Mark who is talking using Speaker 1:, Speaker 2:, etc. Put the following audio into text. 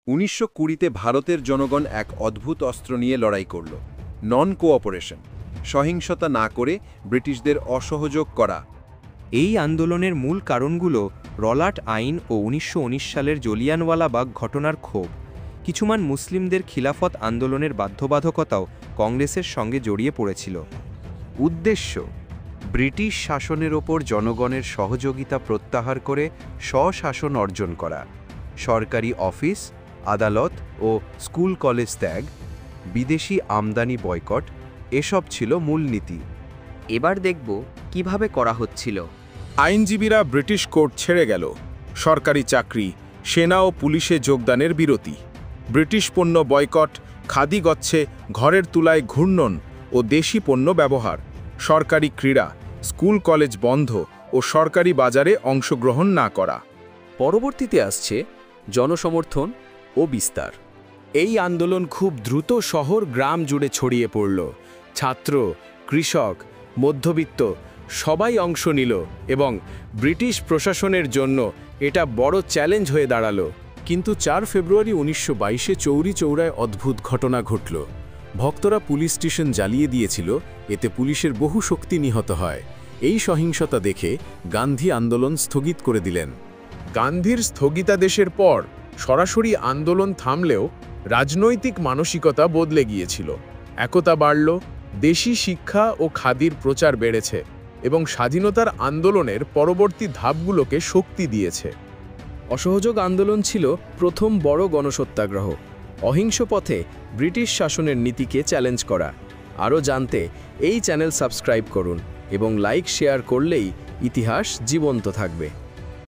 Speaker 1: 1920-তে ভারতের জনগণ এক অদ্ভুত অস্ত্র নিয়ে লড়াই করল, নন কোঅপারেশন, সহিংসতা না করে ব্রিটিশদের অসহযোগ করা।
Speaker 2: এই আন্দোলনের মূল কারণগুলো রলাট আইন ও 1919 সালের জলিয়ানওয়ালাবাগ ঘটনার ক্ষোভ। কিছুমান মুসলিমদের খিলাফত আন্দোলনের বাধ্যবাধকতাও কংগ্রেসের সঙ্গে জড়িয়ে পড়েছিল।
Speaker 3: উদ্দেশ্য: ব্রিটিশ শাসনের ওপর জনগণের সহযোগিতা প্রত্যাহার করে স্বশাসন অর্জন করা। সরকারি অফিস, আদালত ও স্কুল কলেজ ত্যাগ, বিদেশি আমদানি বয়কট এসব ছিল মূলনীতি।
Speaker 4: এবার দেখব কিভাবে করা হচ্ছিল।
Speaker 5: আইনজীবীরা ব্রিটিশ কোর্ট ছেড়ে গেল, সরকারি চাকরি, সেনা ও পুলিশে যোগদানের বিরতি, ব্রিটিশ পণ্য বয়কট, খাদি গচ্ছে, ঘরের তুলায় ঘূর্ণন ও দেশি পণ্য ব্যবহার, সরকারি ক্রীড়া, স্কুল কলেজ বন্ধ ও সরকারি বাজারে অংশগ্রহণ না করা।
Speaker 6: পরবর্তীতে আসছে জনসমর্থন ও বিস্তার।
Speaker 7: এই আন্দোলন খুব দ্রুত শহর গ্রাম জুড়ে ছড়িয়ে পড়ল। ছাত্র, কৃষক, মধ্যবিত্ত সবাই অংশ নিল এবং ব্রিটিশ প্রশাসনের জন্য এটা বড় চ্যালেঞ্জ হয়ে দাঁড়ালো।
Speaker 5: কিন্তু 4 ফেব্রুয়ারি 1922-এ চৌরি চৌরায় অদ্ভুত ঘটনা ঘটল। ভক্তরা পুলিশ স্টেশন জ্বালিয়ে দিয়েছিল, এতে পুলিশের বহু শক্তি নিহত হয়। এই সহিংসতা দেখে গান্ধী আন্দোলন স্থগিত করে দিলেন। গান্ধীর স্থগিতাদেশের পর সরাসরি আন্দোলন থামলেও রাজনৈতিক মানসিকতা বদলে গিয়েছিল। একতা বাড়ল, দেশি শিক্ষা ও খাদির প্রচার বেড়েছে এবং স্বাধীনতার আন্দোলনের পরবর্তী ধাপগুলোকে শক্তি দিয়েছে।
Speaker 6: অসহযোগ আন্দোলন ছিল প্রথম বড় গণসত্যাগ্রহ, অহিংস পথে ব্রিটিশ শাসনের নীতিকে চ্যালেঞ্জ করা। আরও জানতে এই চ্যানেল সাবস্ক্রাইব করুন এবং লাইক শেয়ার করলেই ইতিহাস জীবন্ত থাকবে।